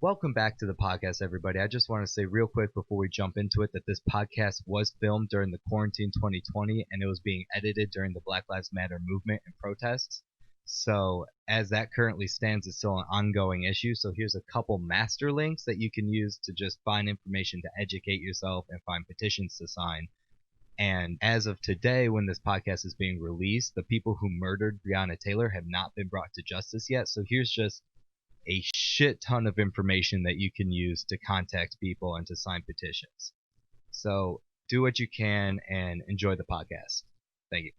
Welcome back to the podcast, everybody. I just want to say real quick before we jump into it that this podcast was filmed during the quarantine 2020 and it was being edited during the Black Lives Matter movement and protests. So as that currently stands, it's still an ongoing issue. So here's a couple master links that you can use to just find information to educate yourself and find petitions to sign. And as of today, when this podcast is being released, the people who murdered Breonna Taylor have not been brought to justice yet. So here's just a shit ton of information that you can use to contact people and to sign petitions. So do what you can and enjoy the podcast. Thank you.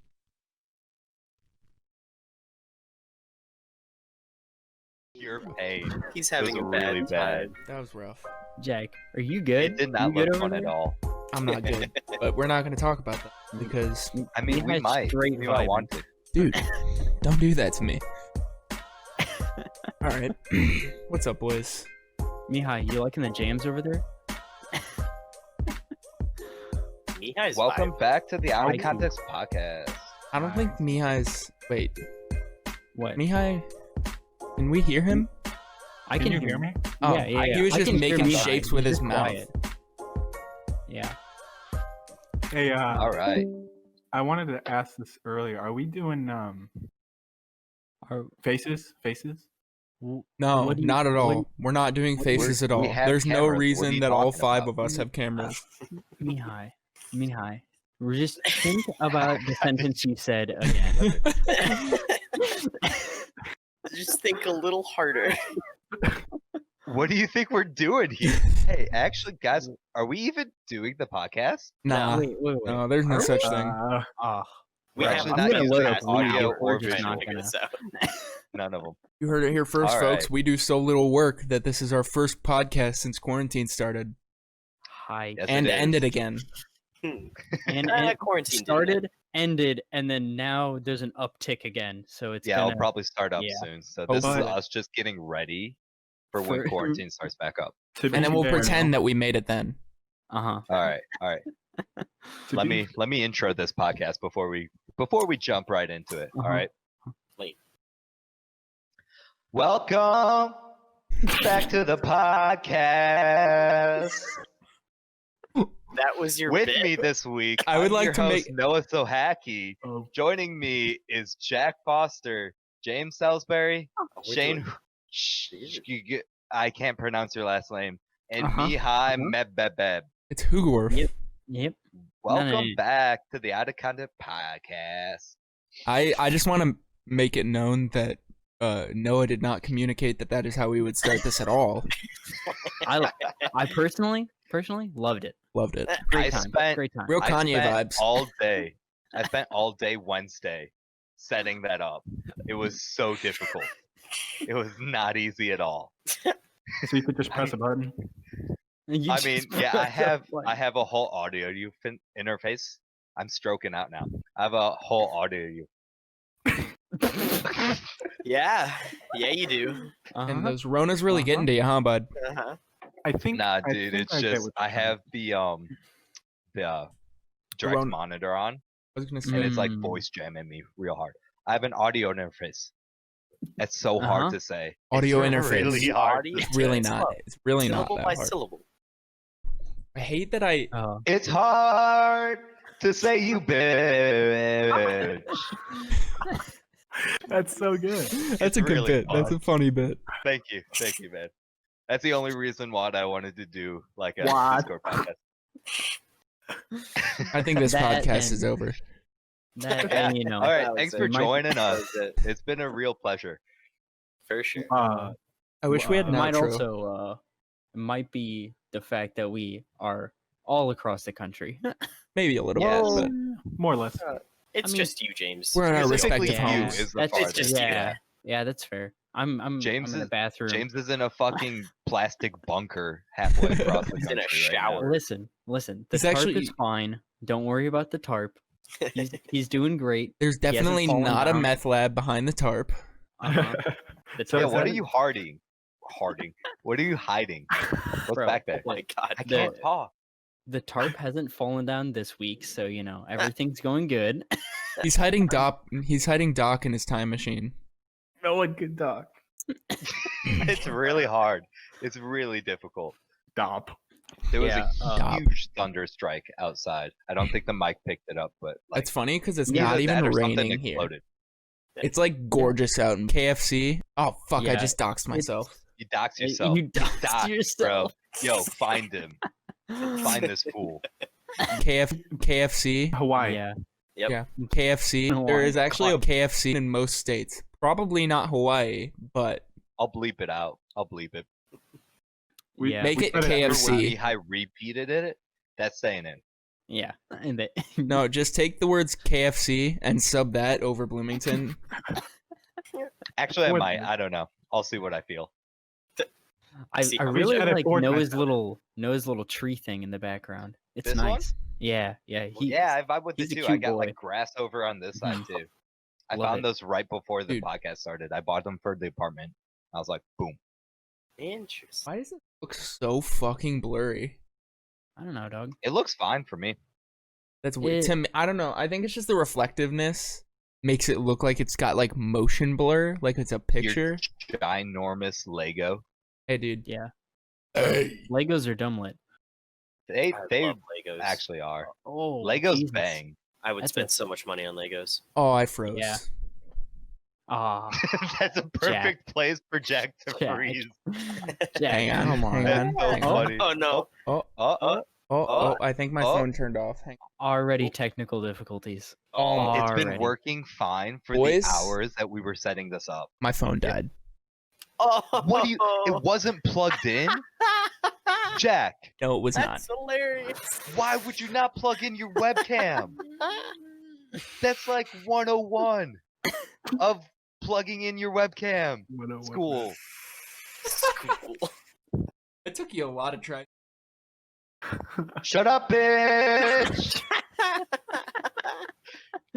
Your pain. He's having a really bad. That was rough. Jack, are you good? It did not look fun at all. I'm not good, but we're not going to talk about that because I mean, we might want to. Dude, don't do that to me. All right, what's up, boys? Mihai, you liking the jams over there? Mihai's Welcome vibe. back to the Out of Context podcast. I don't think Mihai's. Wait, What? Mihai? Can we hear him? I can hear me? Oh, Yeah. he was I just can hear making Mihai. shapes with He's his just mouth. quiet. Yeah. Hey, All right. I wanted to ask this earlier. Are we doing faces? No, What do you- not at all. what- We're not doing faces at all. we have There's no cameras. What are reason you that all talking 5 about? of us have cameras. Mihai. Just think about the sentence you said again. Just think a little harder. What do you think we're doing here? Hey, actually, guys, are we even doing the podcast? Nah, Wait. no, there's no Are such we? thing. Oh, We're Yeah, actually I'm not gonna using load up audio Linktr. or We're just visual. not Figure this out. None of them. You heard it here first, All folks. right. We do so little work that this is our first podcast since quarantine started hi. Yes, and it is. ended again. And Quarantine started, ended, and then now there's an uptick again. So it's Yeah, gonna, it'll probably start up yeah. soon. So this is Hopefully. us just getting ready for when For- quarantine starts back up. And then we'll pretend that we made it then. Uh-huh. All right. Let me intro this podcast before we jump right into it. All Uh-huh. right. Wait. Welcome back to the podcast. That was your With bit. me this week, I would I'm like your to host, make- Noah Sohaki. Oh, Joining me is Jack Foster, James Salisbury, We're Shane. doing- I can't pronounce your last name, and Uh-huh. Mihai Mebebeb. It's Hugorf. Yep. Yep. Welcome back to the Out of Context podcast. I just want to make it known that Noah did not communicate that is how we would start this at all. I personally loved it. Loved it. Great I time. spent- Great time. Real I Kanye spent vibes. all day. I spent all day Wednesday setting that up. It was so difficult. It was not easy at all. so you could just press a button. You I just mean, press yeah, the I have a whole audio interface. I'm stroking out now. I have a whole audio. Yeah, you do. button. And Uh-huh. those Ronas really getting to you, huh, bud? Uh-huh. I think. Nah, I dude, think it's I get just what I you're saying. have the direct Ron- monitor on, I was gonna and say. it's like Mm. voice jamming me real hard. I have an audio interface. It's so hard Uh-huh. to say. Audio It's interface. Really hard. Audio- It's really It's not. slow. It's really not Syllable that by hard. syllable. I hate that I. It's hard to say you bitch. That's so good. That's a good really bit. That's hard. a funny bit. Thank you, man. That's the only reason why I wanted to do like a What? Discord podcast. I think this That podcast and- is over. That, Yeah. and, you know, All right, that was thanks it. for Might- joining That us. was it. It's been a real pleasure. For sure. I wish we had it an might outro. also it might be the fact that we are all across the country. Maybe a little Yes. bit, More or less. It's I mean- just you, James. but we're in our Specifically respective you homes. is the That's farthest. just you. yeah, that's fair. I'm James in the is- bathroom. James is in a fucking plastic bunker halfway across the He's in a country right shower. Listen. The He's tarp actually- is fine. Don't worry about the tarp. He's doing great. There's hasn't definitely fallen not a down. meth lab behind the tarp. Uh-huh. The So Yeah, is what that- are you hiding? What are you hiding? What's Bro, back there? Oh my god. I the- can't talk. The tarp hasn't fallen down this week, so you know everything's going good. He's hiding Doc. He's hiding Doc in his time machine. No one can talk. It's really hard. It's really difficult. Stop. There was Yeah, a huge thunder strike outside. I don't think the mic picked it up, but like, It's funny because it's either not even that or something raining here. exploded. It's like gorgeous out in KFC. Oh fuck! I Yeah, just doxed myself. You dox yourself. You doxed yourself. Bro. Yo, find him. Find this fool. KFC. Hawaii. Yeah. Yep. Yeah, KFC. There Hawaii. is actually a KFC in most states. Probably not Hawaii, but I'll bleep it out. I'll bleep it. Yeah. make we it said it Remember when KFC. Mihai repeated it? That's staying in. Yeah. And they, No, just take the words KFC and sub that over Bloomington. Actually, I What- might. I don't know. I'll see what I feel. See, I we really should edit like Fortnite Noah's now. little tree thing in the background. It's This one? nice. Yeah, yeah. Well, yeah, I vibe with he's it a too. I cute got boy. like grass over on this side too. I Love found it. those right before the Dude. podcast started. I bought them for the apartment. I was like, boom. Interesting. Why does it look so fucking blurry? I don't know, dog. It looks fine for me. That's weird. It- To me, I don't know. I think it's just the reflectiveness makes it look like it's got like motion blur, like it's a picture. Your ginormous Lego. Hey, dude. Yeah. Hey. Legos are dumb lit. They I love Legos. actually are. Oh, Legos Jesus. bang. I would That's spend a- so much money on Legos. Oh, I froze. Yeah. Ah, That's a perfect place for Jack to Jack. freeze. Jack, Hang on, come on. hang on. That's so hang on. funny. Oh no! Oh, Oh, oh, I think my oh. phone turned off. Hang Already technical difficulties. oh, it's been Already. working fine for Boys? the hours that we were setting this up. My phone died. Oh, What do you? It wasn't plugged in, Jack. No, it was not. That's hilarious. Why would you not plug in your webcam? That's like 101 of plugging in your webcam. School. It took you a lot of trying. Shut up, bitch!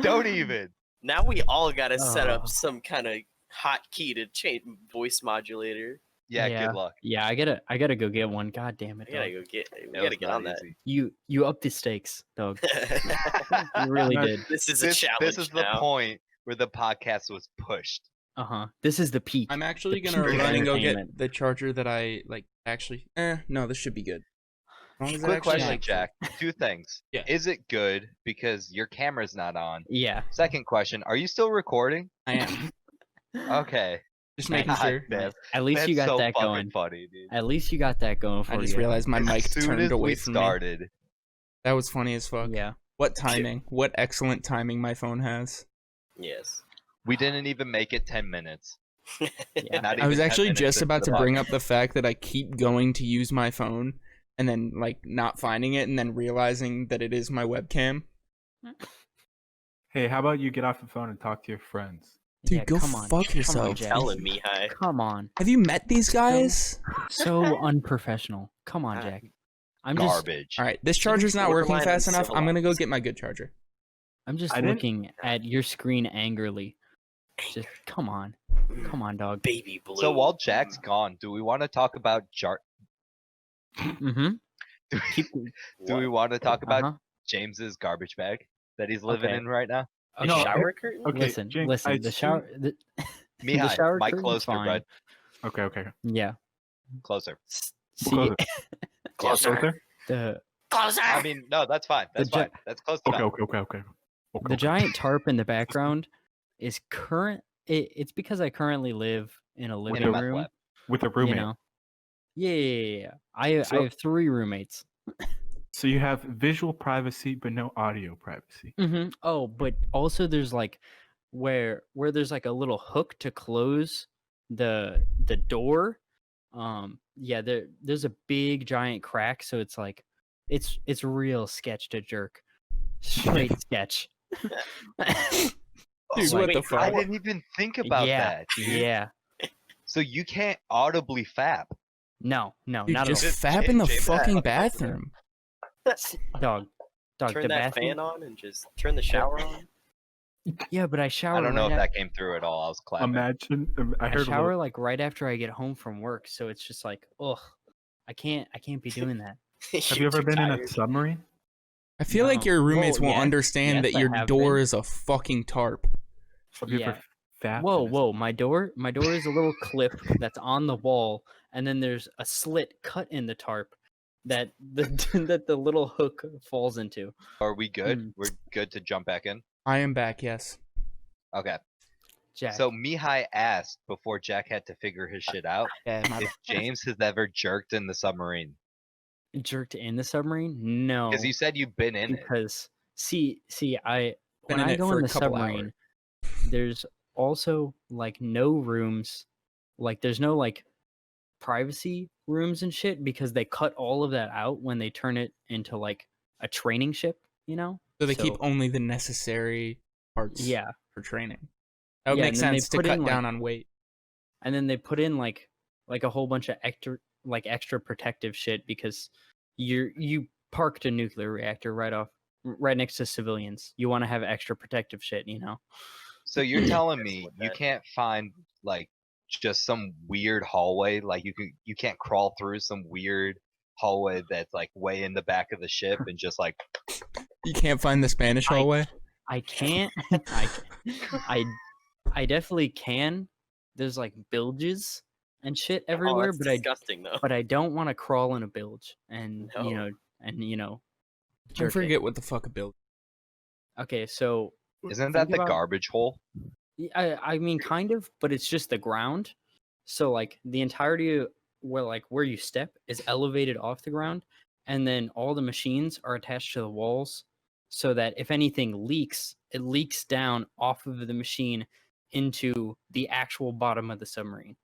Don't even. Now we all gotta set Oh. up some kind of hotkey to change voice modulator. Yeah, Yeah. good luck. Yeah, I gotta go get one. God damn it, We gotta dog. go get. We That gotta was get not on that. easy. You upped the stakes, dog. You really No, did. This is a challenge This is the now. point where the podcast was pushed. This is the peak. I'm actually The gonna peak run and go entertainment. get the charger that I like. Actually, no, this should be good. As long as it Quick actually, question, like- Jack. Two things. Yeah. Is it good because your camera's not on? Yeah. Second question, are you still recording? I am Okay. just making God sure. damn. At least you That's got so that fucking going. funny, dude. At least you got that going for I you. just realized my mic As soon turned as away we from me. started, That was funny as fuck. Yeah. What timing? What excellent timing my phone has. Yes. we didn't even make it 10 minutes. Yeah. Not I was even 10 actually minutes just into about the to bring podcast. up the fact that I keep going to use my phone and then like not finding it and then realizing that it is my webcam. Hey, how about you get off the phone and talk to your friends? Dude, Yeah, go come on. fuck Come on, yourself. Jack. Tell him, Mihai. Come on. Have you met these guys? So unprofessional. Come on, Jack. I'm just Garbage. All right, this charger's not working borderline fast enough. I'm gonna go uncivilized. get my good charger. I'm just I didn't- looking at your screen angrily. Just come on. Come on, dog. Baby blue. So while Jack's gone, do we want to talk about Mm-hmm. do, Keep do we want to talk about uh-huh. James's garbage bag that he's living Okay. in right now? A No, shower curtain? Okay, listen, James, listen. I The assume- shower. The Mihai, shower mic curtain's closer, fine. bud. Okay. Yeah. Closer. See, Closer. Closer. the Closer. I mean, no, that's fine. That's The fine. That's close Okay, enough. okay. the giant tarp in the background is current. It's because I currently live in a In living a meth room. lab. with a You roommate. know. Yeah. I So- have 3 roommates. So you have visual privacy but no audio privacy. Mm-hmm. Oh, but also there's like where there's like a little hook to close the door. Yeah, there's a big giant crack, so it's like it's real sketch to jerk. Straight sketch. Dude, Oh, what wait, the fuck? I didn't even think about yeah, that. Dude. yeah. So you can't audibly fap. No, Dude, not just at Just fap in the change that. fucking bathroom. all. Dog. Turn The that bathroom. fan on and just turn the shower on. Yeah, but I shower. I don't know right if af- that came through at all. I was clapping. Imagine. I I heard. shower like right after I get home from work, so it's just like, ugh, I can't be doing that. Have you ever been in a submarine? I feel like No. your roommates Well, won't yeah. understand Yes, that I your have door been. is a fucking tarp. Have you Yeah. ever staff. Whoa! My door is a little clip that's on the wall, and then there's a slit cut in the tarp that the that the little hook falls into. Are we good? Hmm. We're good to jump back in? I am back, yes. Okay. Jack. So Mihai asked before Jack had to figure his shit out Yeah, my if James has ever jerked in the submarine. Jerked in the submarine? No. Because you said you've been in it. Because see, Been when in I it go for in a the couple submarine, hours. there's also like no rooms, like there's no like privacy rooms and shit because they cut all of that out when they turn it into like a training ship, you know? So they keep only the necessary parts Yeah. for training. That would Yeah, make and then they sense to put cut in, down like- on weight. And then they put in like a whole bunch of extra protective shit because you parked a nuclear reactor right next to civilians. You want to have extra protective shit, you know? So you're telling me what you that- can't find like just some weird hallway, like you can't crawl through some weird hallway that's like way in the back of the ship and just like You can't find the Spanish hallway? I can't. I definitely can. There's like bilges and shit everywhere, that's but I disgusting though. but I don't want to crawl in a bilge and No. I I forget what the fuck a build. Okay, so isn't that think the about- garbage hole? I mean kind of, but it's just the ground. So like the entirety of where you step is elevated off the ground, and then all the machines are attached to the walls so that if anything leaks, it leaks down off of the machine into the actual bottom of the submarine.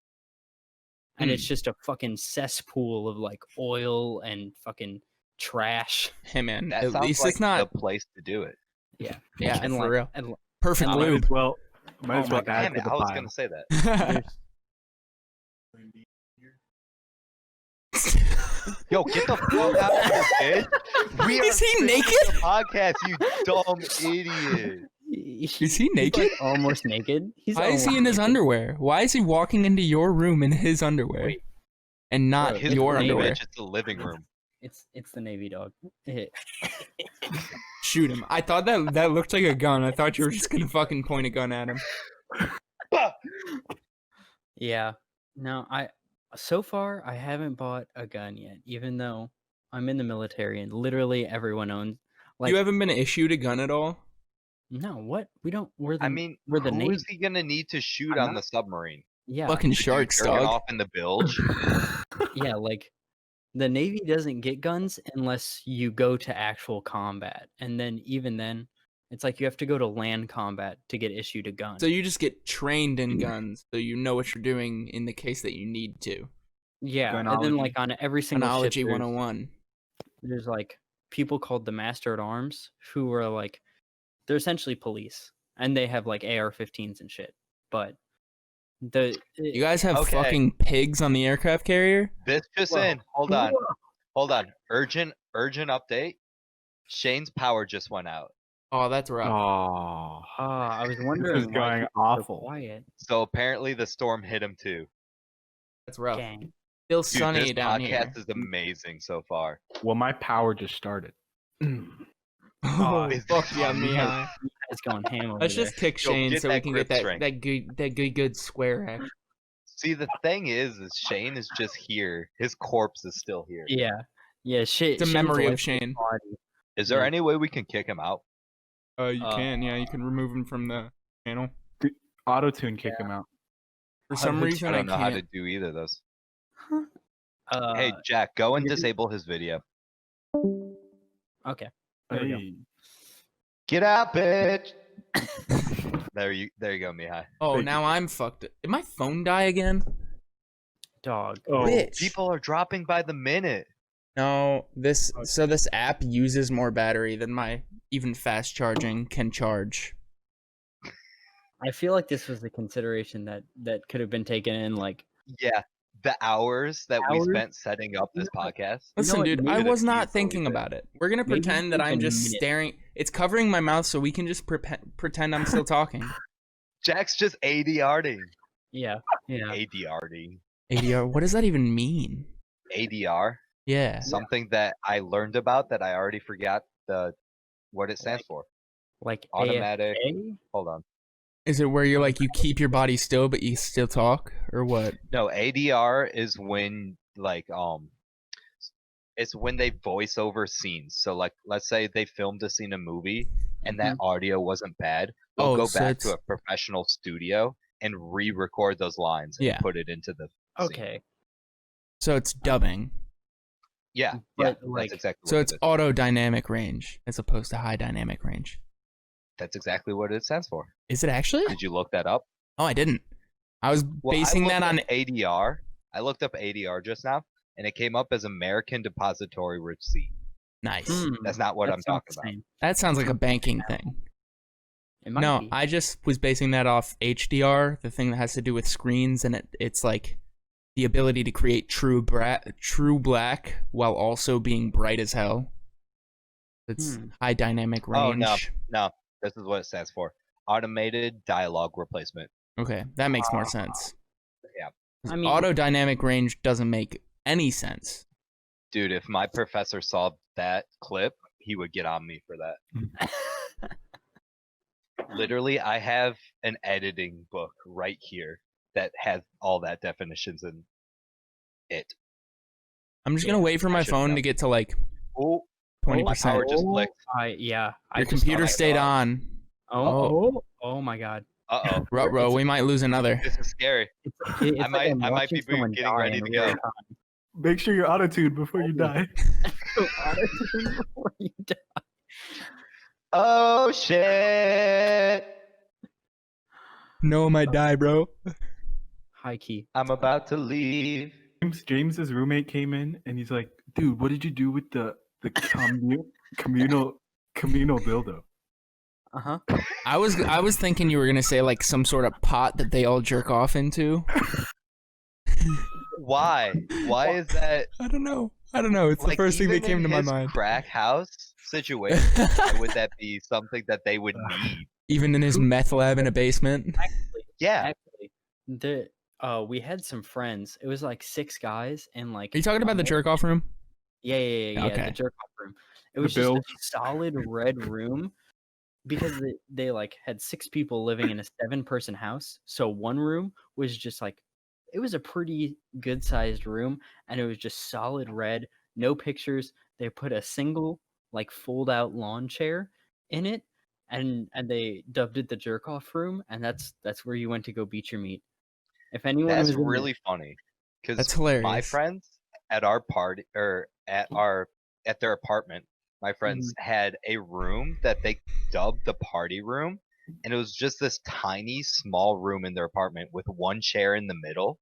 And it's just a fucking cesspool of like oil and fucking trash. Hey man, That at sounds least like it's not. the place to do it. Yeah. Yeah, and for like, real. And Perfect and Might lube. as well, might Oh as my well God, add Damn to it, the I was pile. gonna say that. Yo, get the fuck out of here, bitch. We Is are he filming naked? a podcast, you dumb idiot. Is he he's, naked? like, almost naked. He's Why is he almost in his naked. underwear? Why is he walking into your room in his underwear? Wait. And not Bro, His your room, underwear? bitch, it's the living room. It's the Navy dog. Shoot him. I thought that looked like a gun. I thought you were just gonna fucking point a gun at him. Yeah. No, so far I haven't bought a gun yet, even though I'm in the military and literally everyone owns. Like, You haven't been issued a gun at all? no, what? We don't. We're the. I mean, we're the who Navy. is he gonna need to shoot I'm on not- the submarine? Yeah. Fucking You sharks, jerking dog. off in the bilge? Yeah. Like, the Navy doesn't get guns unless you go to actual combat, and then even then, it's like you have to go to land combat to get issued a gun. So you just get trained in guns, so you know what you're doing in the case that you need to. Yeah, and Gunology. then like on every single ship, Phonology 101. there's like people called the Master at Arms who are like they're essentially police, and they have like AR-15s and shit. But You guys have Okay. fucking pigs on the aircraft carrier? This just Whoa. in. Hold on. Urgent update. Shane's power just went out. Oh, that's rough. Oh, I was this wondering is why going people were so awful. quiet. So apparently the storm hit him too. That's rough. Gang. Still Dude, sunny this down podcast here. is amazing so far. Well, my power just started. Oh, is fuck this yeah, on Mihai. It's going ham over Let's there. just kick Yo, Shane get so we that can grip get strength. that good square action. See, the thing is Shane is just here. His corpse is still here. Yeah. Shit. It's a memory of Shane. Is there Yeah. any way we can kick him out? You can, yeah, you can remove him from the channel. Auto-tune kick him out. For some Auto-tune. reason, I I don't know how to can't. do either of those. Uh, Hey, Jack, go and you're- disable his video. Okay. There we go. Hey. Get out, bitch! there you go, Mihai. Oh, Thank you. now I'm fucked. Did my phone die again? Dog. Oh, Bitch. People are dropping by the minute. No, this app uses more battery than my even fast charging can charge. I feel like this was the consideration that could have been taken in. Like, Yeah, the hours that we Hours? spent setting up this podcast. Listen, what, dude, maybe I the was not easily thinking been. about it. We're gonna Maybe pretend that I'm even just minutes. staring. It's covering my mouth, so we can just pretend I'm still talking. Jack's just ADRing. yeah. ADRing. ADR. What does that even mean? ADR. Yeah. Something that I learned about that I already forgot what it stands for. Like Automatic. AFK? Hold on. Is it where you're like you keep your body still but you still talk, or what? No, ADR is when like it's when they voice over scenes. So like let's say they filmed a scene in a movie and that audio wasn't bad. They'll Oh, go so back it's to a professional studio and re-record those lines and Yeah. put it into the scene. Okay. so it's dubbing. Yeah, But, yeah, like- that's exactly So what it's it is. auto dynamic range as opposed to high dynamic range. That's exactly what it stands for. Is it actually? Did you look that up? Oh, I didn't. I was Well, basing that on. ADR. I looked up ADR just now, and it came up as American Depository Receipt. Nice. That's not what That I'm sounds talking the about. same. That sounds like a banking thing. It might No, be. I just was basing that off HDR, the thing that has to do with screens, and it's like the ability to create true black while also being bright as hell. It's high dynamic range. Oh, no. This is what it stands for. Automated dialogue replacement. Okay, that makes more sense. Yeah. I mean, Auto dynamic range doesn't make any sense. Dude, if my professor saw that clip, he would get on me for that. Literally, I have an editing book right here that has all that definitions in it. I'm just gonna wait for I my should phone know. to get to like Oh, 20%. my power just clicked. yeah. Your computer stayed on. Oh my god. Uh-oh. Ruh-roh, we might lose another. This is scary. It's I like I'm might watching be someone getting die ready in to real go. time. Make sure you're auto-tuned before you die. Before you die. Oh, shit. No, I might die, bro. High key. I'm about to leave. James's roommate came in and he's like, "Dude, what did you do with the communal dildo?" Uh-huh. I was thinking you were gonna say like some sort of pot that they all jerk off into. Why? Why is that? I don't know. It's the Like, first thing that even came in to my his mind. crack house situation, why would that be something that they would need? Even in his meth lab in a basement. Yeah. Actually, we had some friends. It was like 6 guys and like. Are you talking about the jerk off room? Yeah. Okay. The jerk off room. It was just a solid red room because they like had 6 people living in a 7-person house. So one room was just like, it was a pretty good sized room and it was just solid red, no pictures. They put a single like fold out lawn chair in it and they dubbed it the jerk off room, and that's where you went to go beat your meat. If anyone That's was in really funny. That's Because hilarious. my friends at our party or at their apartment, my friends had a room that they dubbed the party room, and it was just this tiny small room in their apartment with one chair in the middle.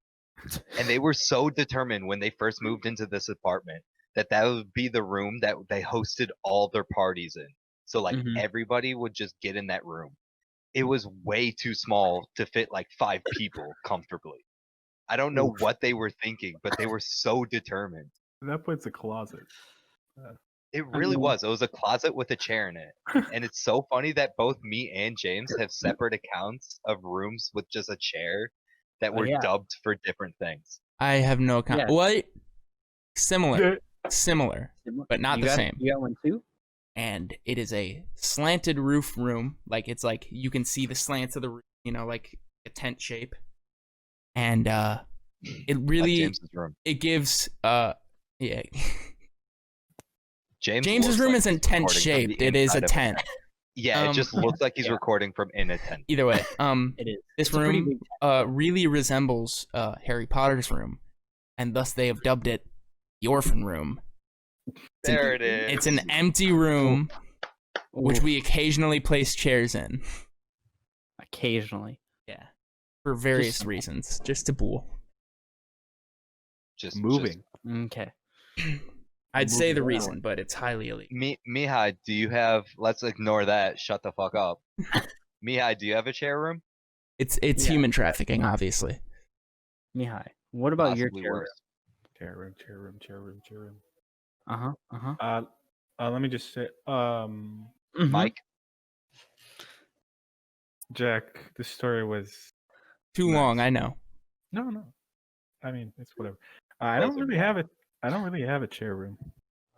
And they were so determined when they first moved into this apartment that would be the room that they hosted all their parties in. So like everybody would just get in that room. It was way too small to fit like 5 people comfortably. I don't know what they were thinking, but they were so determined. At that point's a closet. It really was. It was a closet with a chair in it. And it's so funny that both me and James have separate accounts of rooms with just a chair that were dubbed for different things. I have no account. Yeah. What? Similar, but not You the got- same. You got one too? And it is a slanted roof room. Like it's like you can see the slants of the roof, like a tent shape. And it really Like James's room. it gives yeah. James's James's room isn't tent recording from shaped. the It is a inside of tent. Yeah, it just looks like he's recording from in a tent. Either way, It is. this It's a pretty room big really resembles Harry Potter's room, and thus they have dubbed it the orphan room. There it is. It's an empty room, which we occasionally place chairs in. Occasionally. Yeah, for various reasons, just to pool. just Moving. Okay. I'd say the Moving reason, but it's highly illegal. Mihai, do you have? Let's ignore that. Shut the fuck up. Mihai, do you have a chair room? It's Yeah. human trafficking, obviously. Mihai, what about your Possibly chair? worse. Chair room. Uh-huh. Let me just say, Mhm. Mike, Jack, the story was Too Nice. long, I know. no. I mean, it's whatever. I don't really have it. I don't really have a chair room.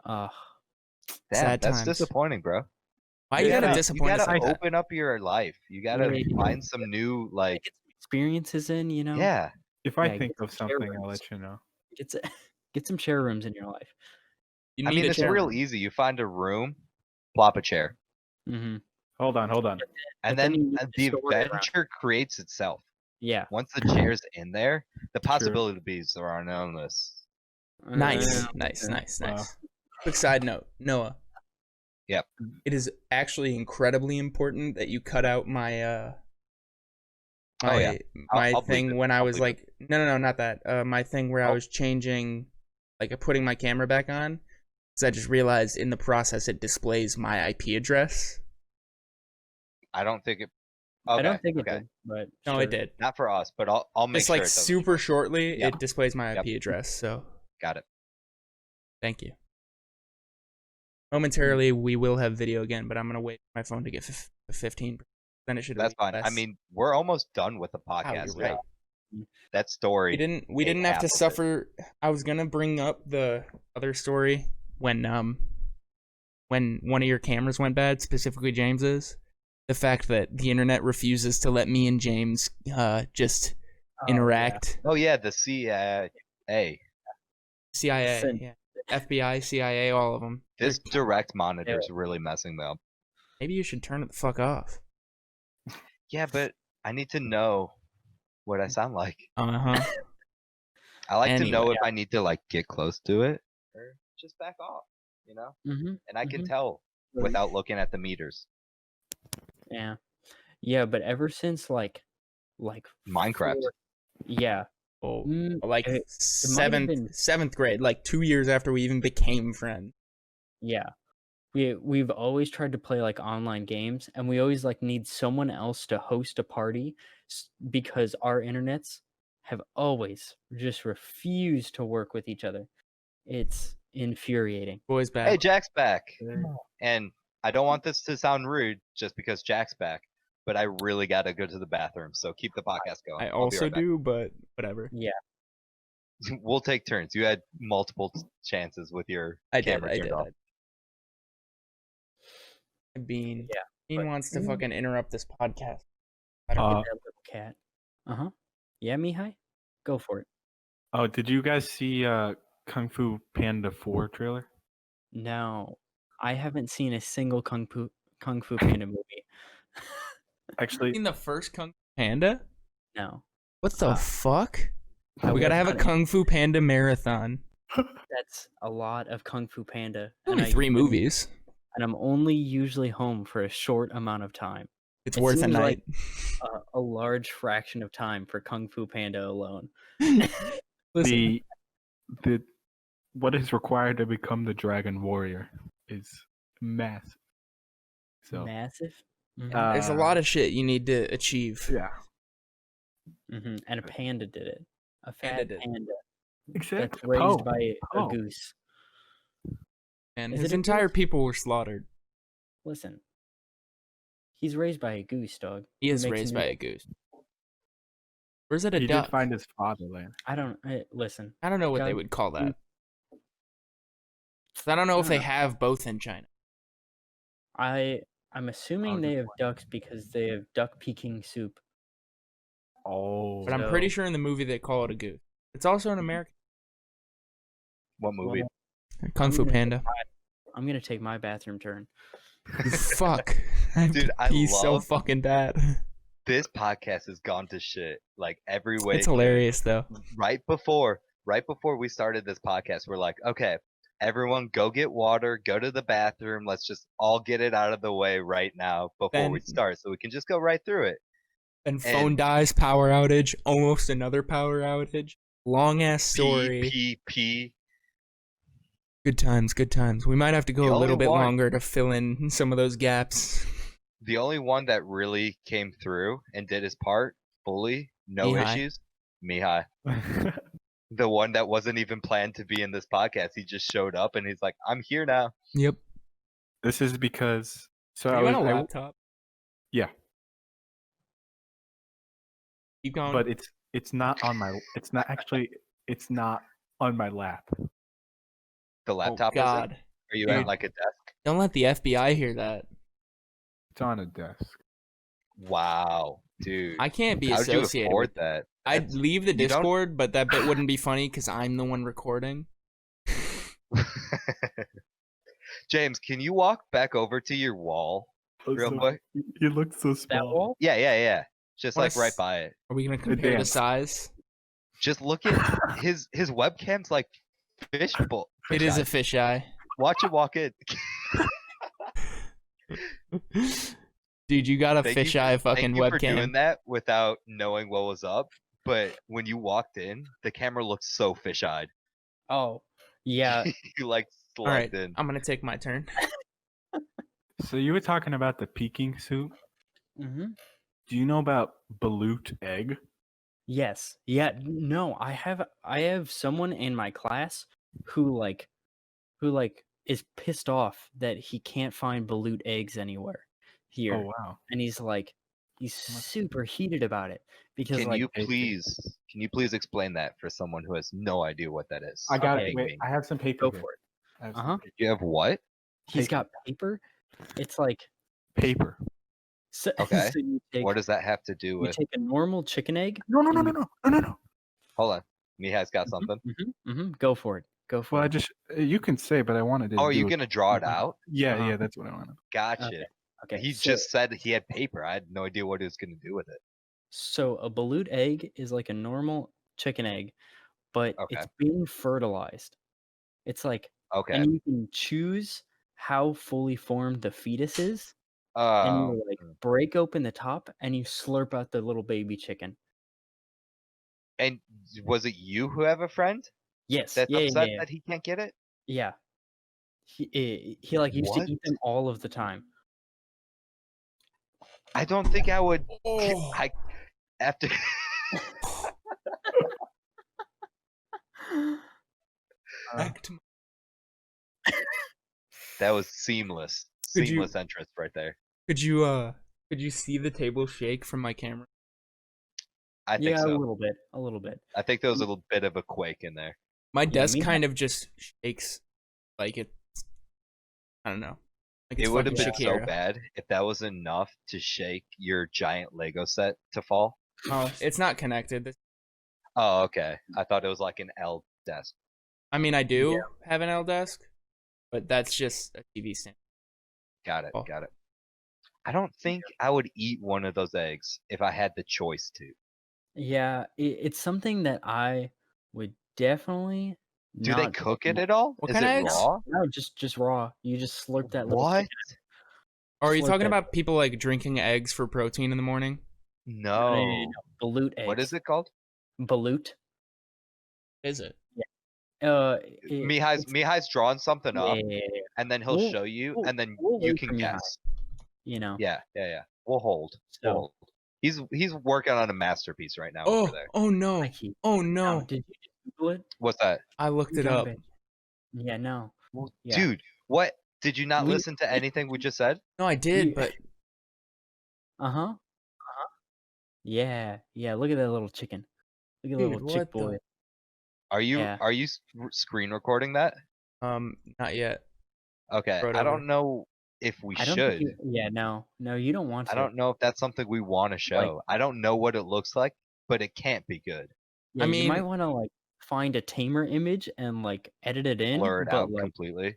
damn, Sad that's times. disappointing, bro. Why you Yeah, gotta you disappoint us gotta like that? open up your life. You gotta Yeah. find some new like Get some experiences in, you know. yeah. If I Yeah, think get of some share something, I'll rooms. let you know. Get some share rooms in your life. You I need mean, a it's chair real room. easy. You find a room, plop a chair, Mm-hmm. Hold on. and But then you then need a the story around it. adventure creates itself. Yeah. Once the chair's in there, the possibilities are enormous. Nice, Uh, nice, nice, Wow. nice. Quick side note, Noah. Yep. It is actually incredibly important that you cut out my Oh, yeah. my I'll bleep thing it. when I I'll was bleep it. like no, not that. My thing where I Oh. was changing, like putting my camera back on, because I just realized in the process it displays my IP address. I don't think it. I Okay, don't think it okay. did, but No, sure. it did. Not for us, but I'll make Just sure like it doesn't. super shortly, Yep. it displays my Yep. IP address. So Got it. thank you. Momentarily, we will have video again, but I'm gonna wait for my phone to get 15. Then it should. That's read fine. I less. mean, we're almost done with the Wow, podcast. you're right. That story. We didn't have half to of it. suffer. I was gonna bring up the other story when one of your cameras went bad, specifically James's. The fact that the internet refuses to let me and James just interact. Oh yeah, the CIA. CIA, Listen. yeah. FBI, CIA, all of them. This direct monitor is really messing me up. Maybe you should turn it the fuck off. Yeah, but I need to know what I sound like. Uh-huh. I like to know Anyway. if I need to like get close to it or just back off, you know? Mm-hmm. And I can Mhm. tell without looking at the meters. Yeah. Yeah, but ever since like Minecraft. yeah. Oh, Mm, like it might have been- seventh grade, like 2 years after we even became friends. Yeah. We've always tried to play like online games, and we always like need someone else to host a party because our internets have always just refused to work with each other. It's infuriating. Boys back. Hey, Jack's back. And I don't want this to sound rude just because Jack's back, but I really got to go to the bathroom. So keep the podcast going. I I'll be also right back. do, but whatever. Yeah. We'll take turns. You had multiple chances with your camera turned off. Bean. Yeah, Bean but- wants to fucking interrupt this podcast. That Uh, little cat. Yeah, Mihai? Go for it. Oh, did you guys see Kung Fu Panda 4 trailer? No, I haven't seen a single Kung Fu Panda movie. Actually, Seen the first Kung Fu Panda? No. What the fuck? I We gotta was have a not- Kung Fu Panda marathon. That's a lot of Kung Fu Panda. Only 3 movies. And I'm only usually home for a short amount of time. It's It worth a seems night. like a large fraction of time for Kung Fu Panda alone. Listen, the what is required to become the Dragon Warrior is massive. So Massive. there's a lot of shit you need to achieve. yeah, And a panda did it. A Panda fat did it. panda exactly. that's raised by a Oh. goose. And Is his it a entire goose? people were slaughtered. Listen. He's raised by a goose, dog. He What is makes raised him by a evil? goose. Where's it a He duck? did find his fatherland. I don't listen. I don't know what they God- would call that. I don't know if they Uh. have both in China. I'm assuming was they just have ducks because they have duck Peking soup. Oh, But I'm pretty So- sure in the movie they call it a goose. It's also an American. What movie? Kung Fu gonna- Panda. I'm gonna take my bathroom turn. Fuck. Dude, I He's so love- fucking bad. This podcast has gone to shit like every way. It's it could. hilarious though. Right before we started this podcast, we're like, okay, everyone go get water, go to the bathroom. Let's just all get it out of the way right now before we Then- start so we can just go right through it. And phone dies, power outage, almost another power outage. Long ass story. PPP. Good times, good times. We might have to go The a little only bit one- longer to fill in some of those gaps. The only one that really came through and did his part fully, no Mihai. issues, Mihai. The one that wasn't even planned to be in this podcast. He just showed up and he's like, I'm here now. Yep. this is because Are you on a I- laptop? yeah, Keep going. but it's not on my. It's not actually. It's not on my lap. The Oh laptop isn't? God. Are you Dude. at like a desk? Don't let the FBI hear that. It's on a desk. Wow, dude. I can't be How'd you associated afford with that? I'd That's- leave the you don't- Discord, but that bit wouldn't be funny because I'm the one recording. James, can you walk back over to your wall real quick? You look so That small. wall? Yeah. Just Wanna like right s- by it. Are we gonna compare the dance. size? Just look at his webcam's like fishbowl. It is a fisheye. Watch it walk in. Dude, you got a Thank you fisheye for- fucking Thank you for webcam. doing that without knowing what was up. But when you walked in, the camera looked so fish-eyed. Oh, yeah. You like All right, slugged in. I'm gonna take my turn. So you were talking about the peking soup. hmm Do you know about balut egg? Yes. Yeah. No, I have someone in my class who is pissed off that he can't find balut eggs anywhere here, Oh wow. and he's super heated about it because Can like you please explain that for someone who has no idea what that is? I got Okay. it. Wait, I have some paper go here. for it. I have some Uh-huh. paper. You have what? He's got paper. It's like Paper. so, Okay. so you take What does that have to do you with? take a normal chicken egg. No. Hold on. Mihai's got something. Go for it. Go for Well, it. you can say, but I wanted to. Oh, are do you it. gonna draw it out? Yeah, that's what I wanted. Gotcha. Okay. He so, just said he had paper. I had no idea what he was gonna do with it. so a balut egg is like a normal chicken egg, but Okay. it's being fertilized. It's like, Okay. and you can choose how fully formed the fetus is, and Um, you like break open the top and you slurp out the little baby chicken. and was it you who have a friend Yes. that's Yeah. upset Yeah. that he can't get it? Yeah. He like used What? to eat them all of the time. I don't think I would. Oh. I after. Back to my- That was seamless. Could you- Seamless entrance right there. Could you see the table shake from my camera? I think Yeah, so. a little bit. A little bit. I think there was a little bit of a quake in there. My Yeah, desk me kind of just shakes, like it's. I don't know. Like It it's would have fucking been so Shakira. bad if that was enough to shake your giant Lego set to fall. Oh, it's not connected. Oh, okay. I thought it was like an L desk. I mean, I do have an L desk, but that's just a TV stand. Got it. Oh. Got it. I don't think I would eat one of those eggs if I had the choice to. Yeah, it's something that I would definitely. Do they not cook it eat. at all? What Is kind it of eggs? raw? No, just raw. You just slurp that little What? chicken. Or are you Slurp talking that. about people like drinking eggs for protein in the morning? No. Balut eggs. What is it called? Balut. Is it? Mihai's drawing something up, and then he'll We'll- show you, we'll- and then we'll you wait can for Mihai. guess. You know. Yeah. We'll hold. We'll So hold. He's working on a masterpiece right now over there. Oh no! I keep. Oh No, no! did you just Google it? What's that? I looked You it dumb up. bitch. Yeah. No. Yeah. Dude, what? Did you not We- listen to anything we just said? No, I did, We- but Uh-huh. Yeah. Look at that little chicken. Look at the Dude, little chick what the- boy. Are you Yeah. screen recording that? not yet. Okay, Wrote I over. don't know if we I don't should. think yeah, no, you don't want to. I don't know if that's something we want to show. I don't know what it looks like, but it can't be good. Yeah, I you might mean- want to like find a tamer image and like edit it in. Blur it but, out like, completely.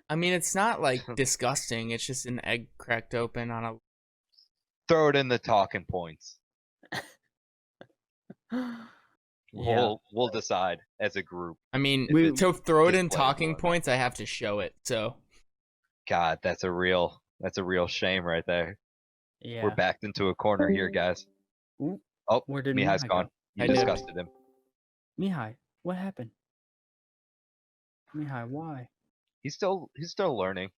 I mean, it's not like disgusting. It's just an egg cracked open on a. Throw it in the talking points. Yeah. We'll decide as a group. I mean, We- to throw it in Displayable talking or not. points, I have to show it. So God, that's a real shame right there. Yeah. We're backed into a corner here, guys. Ooh, Oh, where did Mihai's Mihai gone. go? You I did. disgusted him. Mihai, what happened? Mihai, why? He's still learning.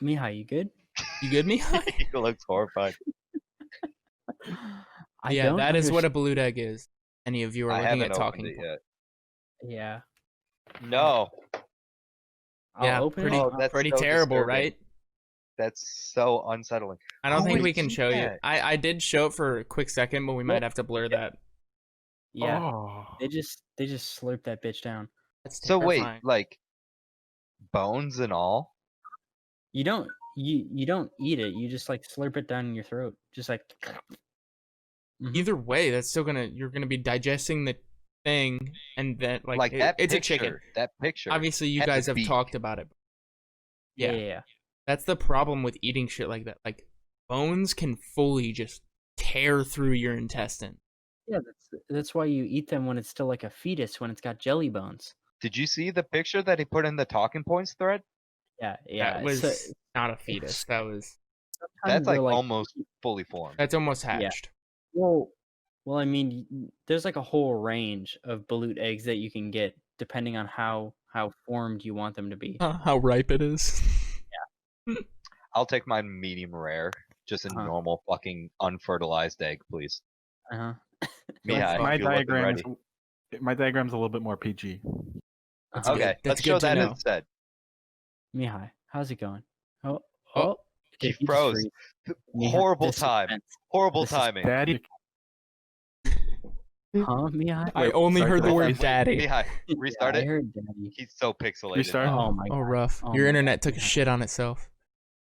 Mihai, you good? you good, me? He looks horrified. I Yeah, don't that is what a understand- balut egg is. Any of you are I looking haven't at opened talking it points. yet. Yeah. No. I'll Yeah, open pretty, it. Oh, that's pretty so terrible, disturbing. right? That's so unsettling. I don't How think would we you can do show you. that? I did show it for a quick second, but we might Well, have to blur yeah. that. Yeah. Oh. They just slurp that bitch down. That's So wait, terrifying. like bones and all? You don't you don't eat it. You just like slurp it down in your throat, just like. Mhm. Either way, that's still you're gonna be digesting the thing, and then Like that it's picture. a chicken. That picture. Obviously, you had the guys have beak. talked about it. Yeah, Yeah. yeah, yeah. That's the problem with eating shit like that. Like bones can fully just tear through your intestine. Yeah, that's why you eat them when it's still like a fetus, when it's got jelly bones. Did you see the picture that he put in the talking points thread? Yeah, yeah. That was so not a fetus. That was sometimes That's like they're, almost fully formed. that's almost hatched. well, I mean, there's like a whole range of balut eggs that you can get depending on how formed you want them to be. How ripe it is. I'll take mine medium rare. Just a Uh-huh. normal fucking unfertilized egg, please. Uh-huh. Mihai, my if you're looking diagram's a little bit more PG. That's Uh-huh. good. Okay, That's let's good show to that know. instead. Mihai, how's it going? Oh. Did He just froze. freeze? Mihai, Horrible this is time. tense. Horrible This is timing. Daddy, Huh, Mihai? I only Sorry, heard the did I word say- daddy. Mihai, Yeah, restart I it. heard daddy. He's so pixelated. Restart? now. Oh my Oh, god. rough. Oh Your my internet God. took a shit on itself.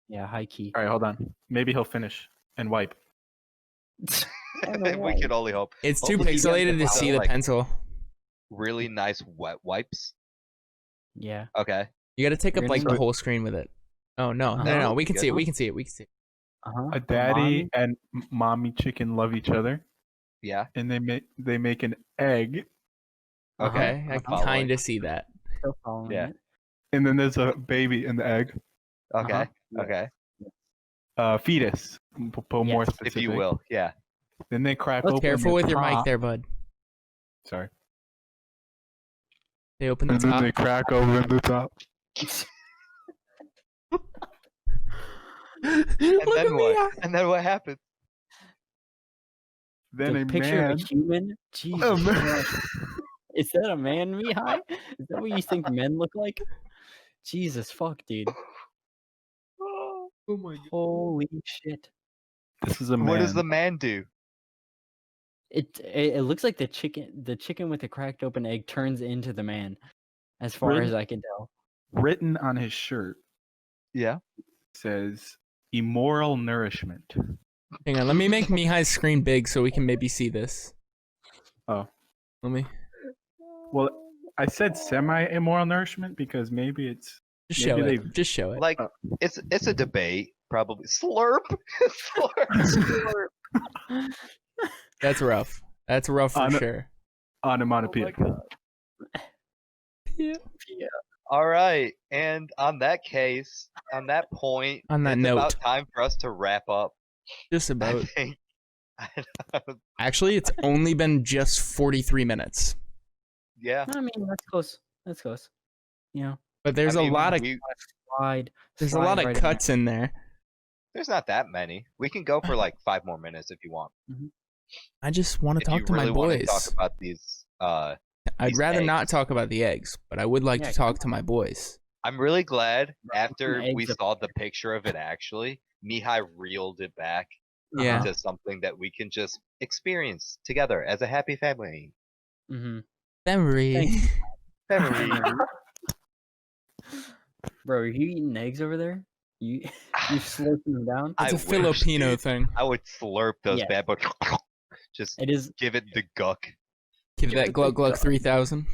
Yeah, high key. all right, hold on. Maybe he'll finish and wipe. We can only hope. It's too Hopefully he gets pixelated to the see the like, pencil. Really nice wet wipes. Yeah. Okay. You got to take You're up like gonna- the whole screen with it. Oh no, no, Uh-huh. no! We can see it. Good. We can see it. We can see it. Uh-huh. A daddy Mommy? and mommy chicken love each other, Yeah. and they make an egg, Uh-huh. Okay, I Uh-huh. can Following. kind of see that. Still following Yeah. it. and then there's a baby in the egg. Okay. Uh-huh. Yeah. Okay. Fetus, more Yes. specific. If you will. Yeah. Then they crack Let's open. Careful the with your mic top. there, bud. Sorry. They open the And then top. they crack open the top. And Look then at what? me. And then what happens? Then The a picture man. of a human? A Jesus man- Christ. Is that a man, Mihai? Is that what you think men look like? Jesus fuck, dude. Oh my god. Holy shit. This is a man. What does the man do? It looks like the chicken with the cracked open egg turns into the man, as far Really? as I can tell. Written on his shirt Yeah. says immoral nourishment. Hang on, let me make Mihai's screen big so we can maybe see this. Oh. Let me Well, I said semi-immoral nourishment because maybe it's just show Maybe it. Just show it. Like it's a debate, probably. Slurp. Slurp. That's rough. That's rough for On- sure. onomatopoeia. Oh my God. Yeah. All right, and on that point, On that it's note. about time for us to wrap up. Just I about. think. Actually, it's only been just 43 minutes. Yeah. I mean, that's close. That's close. You know, But there's I a mean, lot of slide. there's a slide lot of right in there. cuts in there. There's not that many. We can go for like 5 more minutes if you want. I just want to If talk you to really my want to boys. talk about these. I'd these rather not eggs. talk about the eggs, but I would like Yeah, to talk to my boys. I'm really glad Right, after eggs we up saw the picture of it actually, Mihai reeled it back Yeah. into something that we can just experience together as a happy family. Mm-hmm. Memory. Thank Family. Bro, are you eating eggs over there? You slurping them down? I It's a wish, Filipino dude. thing. I would slurp those Yeah. bad boys. Just It is. give it the guck. Give Give that it Glug the Glug dog. 3000.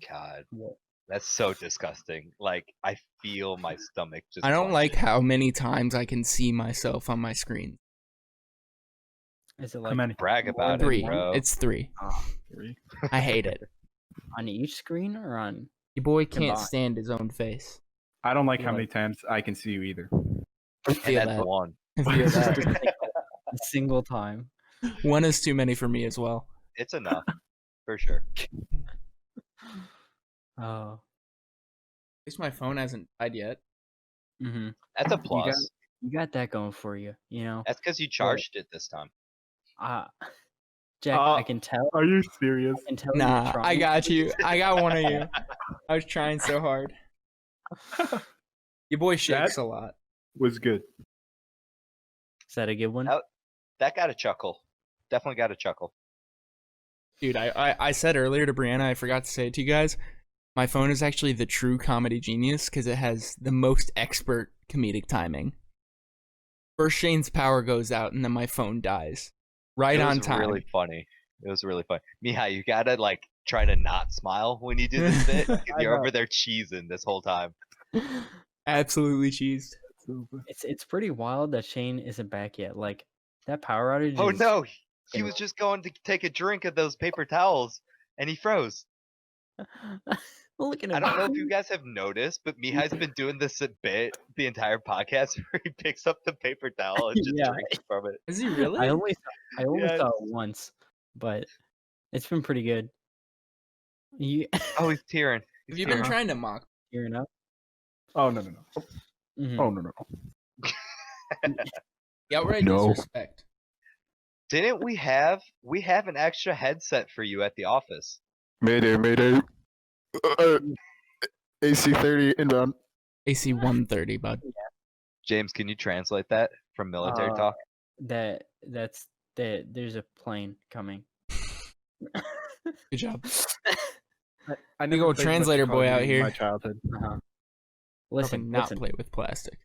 God, What? that's so disgusting. Like I feel my stomach just. I don't like clenching. how many times I can see myself on my screen. Is it How like many? Brag more about than it, 3. one? bro. It's 3. Three. I hate it. on each screen or on? Your boy can't Combined. stand his own face. I don't like You how like- many times I can see you either. I And feel that's that. one. I feel Just that. a single time. One is too many for me as well. It's enough, for sure. Oh. At least my phone hasn't died yet. Mm-hmm. That's a got- plus. You got that going for you. You know. That's because you charged it this time. Jack, I can tell. Are you serious? I can tell. you're Nah, I trying. got you. I got one of you. I was trying so hard. Your boy shakes a lot. Was good. Is that a good one? Oh. That got a chuckle. Definitely got a chuckle. Dude, I said earlier to Breonna, I forgot to say it to you guys. My phone is actually the true comedy genius because it has the most expert comedic timing. First Shane's power goes out and then my phone dies. Right on time. It was really funny. It was really funny. Mihai, you gotta like try to not smile when you do this bit. 'Cause you're over there cheesing this whole time. Absolutely cheesed. It's pretty wild that Shane isn't back yet. Like that power outage. Oh is- no, he was just going to take a drink of those paper towels and he froze. Look at him. I don't know if you guys have noticed, but Mihai's been doing this a bit the entire podcast where he picks up the paper towel and just Yeah. drinks from it. Is he really? I only Yes. saw it once, but it's been pretty good. You Oh, he's tearing. Have you been trying to mock? hearing up? Oh no. Mhm. Oh no. The outright No. disrespect. Didn't we have an extra headset for you at the office? Mayday. AC-30 inbound. AC 130, bud. James, can you translate that from military Uh, talk? That's there's a plane coming. Good job. I Big old played much translator Call of boy out Duty in here. My childhood. Uh-huh. Listen, Listen, not listen. play with plastic.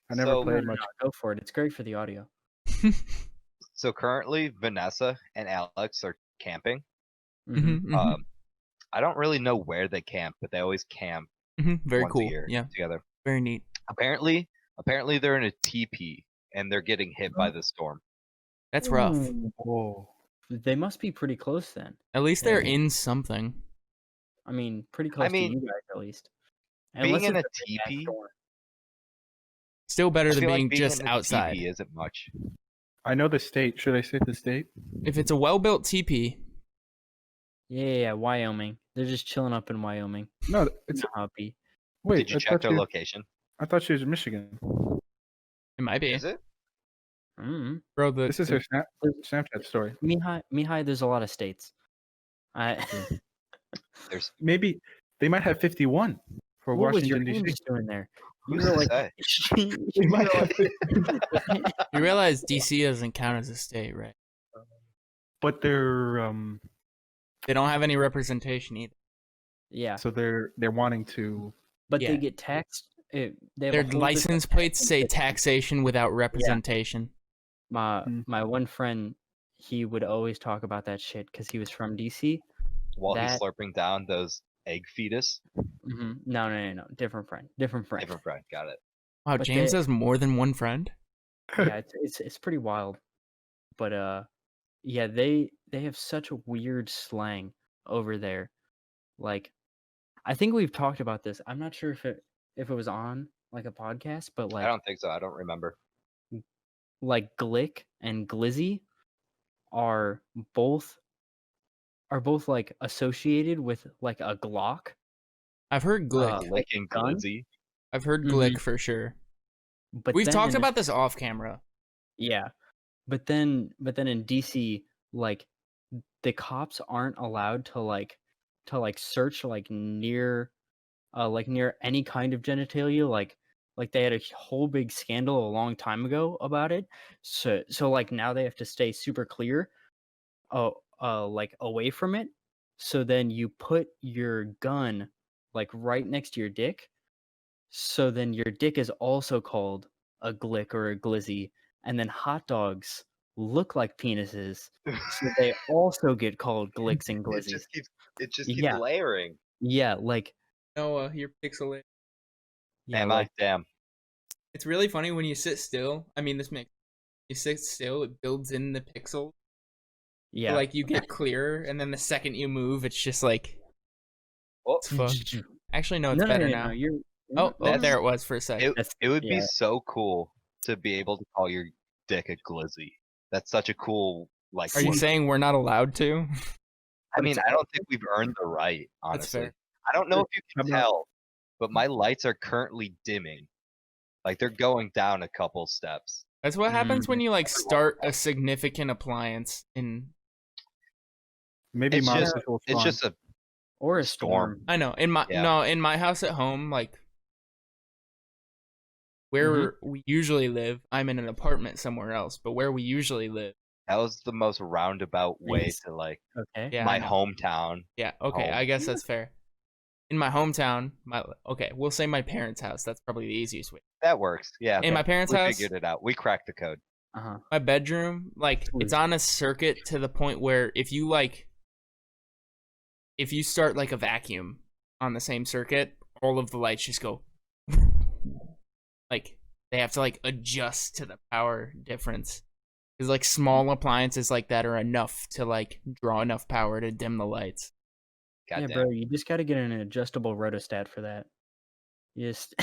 I never So- played much. Go for it. It's great for the audio. So currently, Vanessa and Alex are camping. Mhm. I don't really know where they camp, but they always camp Very once cool. a year Yeah, together. very neat. Apparently they're in a teepee and they're getting hit by the storm. That's rough. Whoa. They must be pretty close then. At least they're Yeah. in something. I mean, pretty close mean, to you guys at least. Being in a it's big ass teepee, storm. Still better I than feel like being being just in a outside. teepee isn't much. I know the state. Should I say the state? If it's a well-built teepee, Yeah, Wyoming. They're just chilling up in Wyoming. No, it's. Happy. Wait, Did you check their location? I thought she was in Michigan. it might be. Is it? Mm-hmm. Bro, This is her Snapchat story. Mihai, there's a lot of states. There's Maybe they might have 51 for What was your Washington name D.C. just doing there? You who's were to like, say? They might have You realize DC doesn't count as a state, right? but they're They don't have any representation either. yeah, so they're wanting to. but Yeah. they get taxed. They have a Their whole different license plates say taxation without representation. My one friend, he would always talk about that shit because he was from DC. While he's That- slurping down those egg fetus. No, different friend. Different friend, got it. Wow, But James they- has more than one friend? Yeah, it's pretty wild. But yeah, they have such a weird slang over there. Like, I think we've talked about this. I'm not sure if it was on like a podcast, but I like don't think so. I don't remember. like glick and glizzy are both like associated with like a Glock. I've heard Glick. Licking gun? glizzy. I've heard Glick for sure. But We've then talked in- about this off camera. Yeah. But then in DC, like the cops aren't allowed to search like near any kind of genitalia. Like they had a whole big scandal a long time ago about it. So like now they have to stay super clear like away from it. So then you put your gun like right next to your dick. So then your dick is also called a glick or a glizzy. And then hot dogs look like penises, so they also get called glicks and It glizzies. just keeps Yeah. layering. Yeah, like No, you're pixelated. yeah, Am like, I? Damn. It's really funny when you sit still. I mean, you sit still, it builds in the pixel. yeah. Like you get clearer, and then the second you move, it's just like Oh, it's fucked. Actually, no, it's no, better no, now. you're Oh, That's- there it was for a second. it would be yeah. so cool to be able to call your dick a glizzy. That's such a cool like. Are you look. saying we're not allowed to? I mean, I don't think we've earned the right. Honestly, fair. I don't know if you can I'm not- tell, but my lights are currently dimming. Like they're going down a couple steps. That's what happens when you like start a significant appliance in. Maybe It's Mars just- will It's spawn. just a or a storm. storm. I know in my Yeah. in my house at home, like where we usually live. I'm in an apartment somewhere else, but where we usually live, That was the most roundabout way Nice. to like Okay. Yeah, my I know. hometown. Yeah, okay, I home. guess that's fair. In my hometown, we'll say my parents' house. That's probably the easiest way. That works. Yeah. In my parents' we house, figured it out. We cracked the code. Uh-huh. my bedroom, like Sweet. it's on a circuit to the point where if you start like a vacuum on the same circuit, all of the lights just go like they have to like adjust to the power difference. Because like small appliances like that are enough to like draw enough power to dim the lights. Yeah, Goddamn. bro, you just got to get an adjustable rotostat for that. You just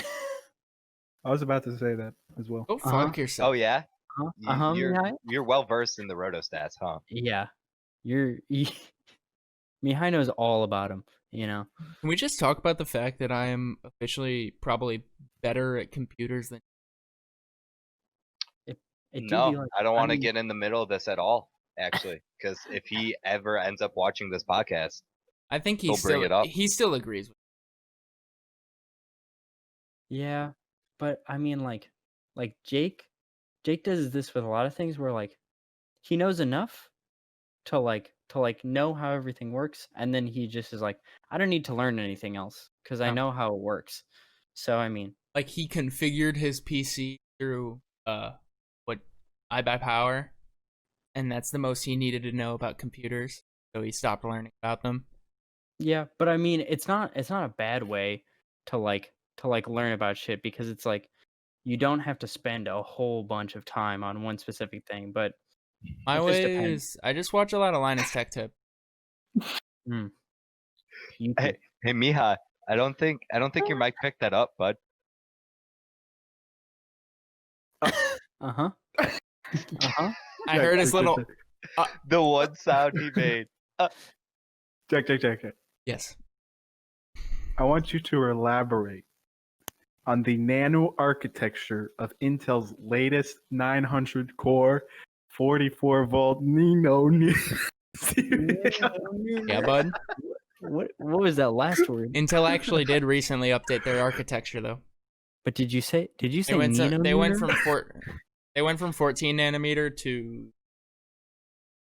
I was about to say that as well. Go fuck yourself. Oh yeah. You're Mihai? well versed in the rotostats, huh? Yeah. Mihai knows all about him, you know. Can we just talk about the fact that I am officially probably better at computers than It do No, be like, I don't want to mean, get in the middle of this at all. Actually, because if he ever ends up watching this podcast, I think He'll bring it up. he still agrees with Yeah, but I mean like Jake does this with a lot of things where like he knows enough to know how everything works, and then he just is like, I don't need to learn anything else because I No. know how it works. So I mean, like he configured his PC through what iBuyPower, and that's the most he needed to know about computers, so he stopped learning about them. yeah, but I mean it's not a bad way to learn about shit, because it's like you don't have to spend a whole bunch of time on one specific thing, but My it just way depends. is I just watch a lot of Linus Tech Tip. You hey, Mihai, I don't think your mic picked that up, bud. uh-huh. Uh-huh. I heard his little The one sound he made. Jack. yes. I want you to elaborate on the nano architecture of Intel's latest 900 core 44 volt Nino. Yeah, bud. What was that last word? Intel actually did recently update their architecture though. But did you say They went Nino? from 14 nanometer to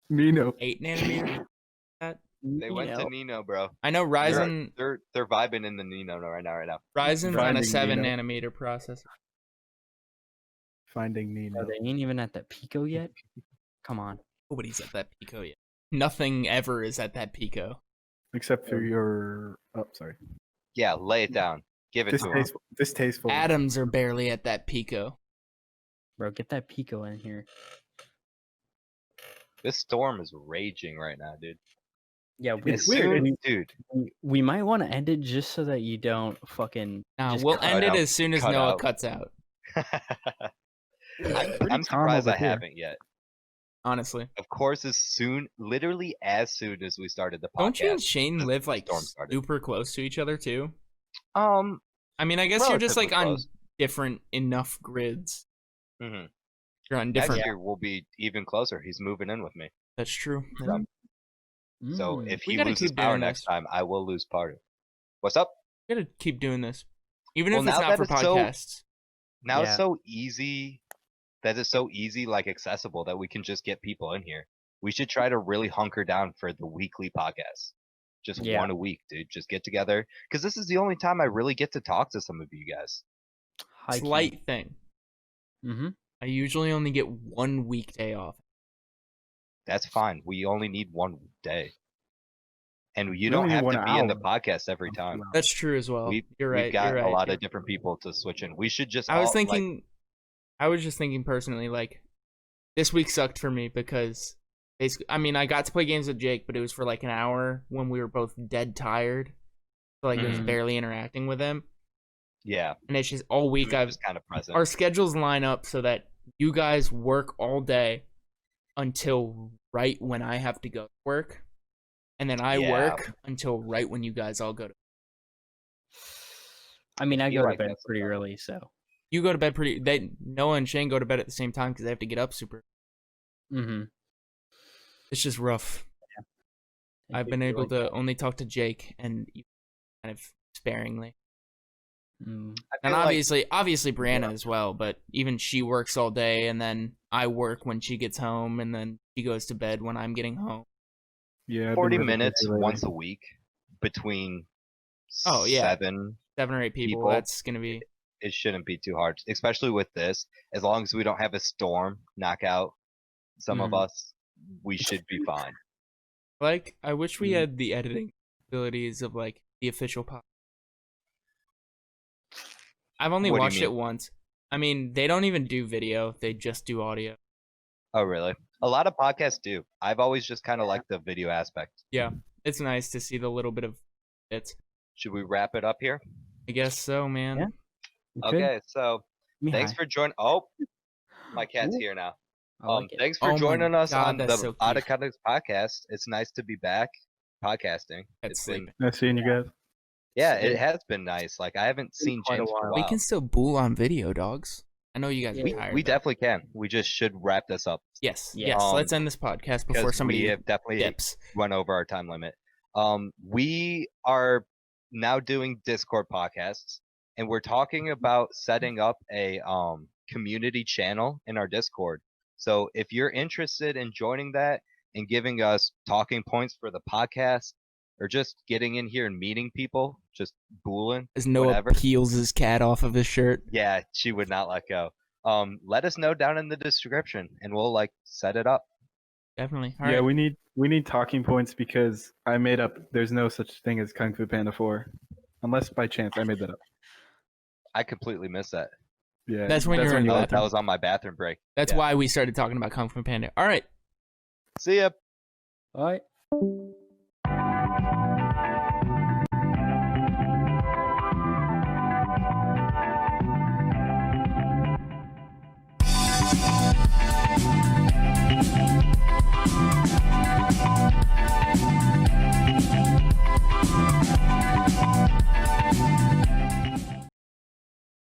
Nino. 8 nanometer. They went to Nino, bro. I know Ryzen They're vibing in the Nino right now. Ryzen's on a Finding 7 Nino. nanometer processor. Finding Nino. Oh, they ain't even at that Pico yet. Come on. Nobody's at that Pico yet. Nothing ever is at that Pico. Except for your. Oh, sorry. Yeah, lay it down. Give it to him. Distasteful. Atoms are barely at that Pico. Bro, get that Pico in here. This storm is raging right now, dude. Yeah, It's weird. soon, dude. we might want to end it just so that you don't fucking. Nah, just we'll cut end it out. as soon as Cut Noah out. cuts out. I'm surprised I haven't yet. Honestly, Of course, literally as soon as we started the podcast. don't you and Shane the live like storm started. super close to each other too? Um, I mean, I guess you're just like relatively on close. different enough grids. mhm. You're on Next different. year we'll be even closer. He's moving in with me. That's true. So, so Mm. if We he gotta loses keep power doing next this. time, I will lose power. What's up? We gotta keep doing this, even Well, if it's now not that for it's so- podcasts. Now Yeah. it's so easy. That it's so easy, like accessible, that we can just get people in here. We should try to really hunker down for the weekly podcast. Just Yeah. one a week, dude. Just get together. Because this is the only time I really get to talk to some of you guys. Slight thing. Mm-hmm. I usually only get 1 weekday off. That's fine. We only need one day. And you We don't only need have to 1 be in the hour. podcast every time. That's true as well. You're right. We've got you're right. a lot you're of different people to switch in. We should just I was all, like, thinking, I was just thinking personally, like, this week sucked for me because, basically, I mean, I got to play games with Jake, but it was for like an hour when we were both dead tired. So, like, I was Mhm. barely interacting with him. yeah. And it's just all week He was just kind of present. our schedules line up so that you guys work all day until right when I have to go to work. And then I Yeah. work until right when you guys all go to. I mean, I feel go to like bed that's the pretty problem. early, so. You go to bed Noah and Shane go to bed at the same time because they have to get up super. Mm-hmm. It's just rough. I've been able to only talk to Jake and you kind of sparingly. Mm. I And feel like obviously Breonna as well, but even she works all day, and then I work when she gets home, and then she goes to bed when I'm getting home. Yeah, I've been 40 really minutes busy lately. once a week between Oh, yeah. 7 7 or 8 people, people. that's gonna be It shouldn't be too hard, especially with this. As long as we don't have a storm knock out some of Mhm. us, we should be fine. like. I wish we had the editing abilities of like the official podcast. I've only What do you watched it mean? once. I mean, they don't even do video; they just do audio. Oh, really? A lot of podcasts do. I've always just kind of liked the video aspect. Yeah, it's nice to see the little bit of bits. Should we wrap it up here? I guess so, man. Yeah. Okay. Okay, so Me thanks high. for joining. Oh, my cat's Ooh. here now. I like it. Thanks for Oh my joining us God, on that's the so Out cute. of Context podcast. It's nice to be back podcasting. That's It's been, sleeping. Nice seeing you guys. yeah, Same. it has been nice. Like I haven't seen quite a James for a while. while. We can still bull on video, dogs. I know you guys Yeah, are tired. We though. definitely can. We just should wrap this up Yes. Yeah. Yes. Let's end this podcast before because somebody we have definitely dips. run over our time limit. We are now doing Discord podcasts, and we're talking about setting up a community channel in our Discord. So if you're interested in joining that and giving us talking points for the podcast, or just getting in here and meeting people, just booling, As Noah whatever. peels his cat off of his shirt. Yeah, she would not let go. Let us know down in the description, and we'll like set it up. Definitely. All Yeah, right. we need talking points because I made up. There's no such thing as Kung Fu Panda 4, unless by chance I made that up. I completely missed that. Yeah, That's when you're in you the That was, bathroom. that was on my bathroom break. That's yeah. why we started talking about Kung Fu Panda. All right. See ya. All right.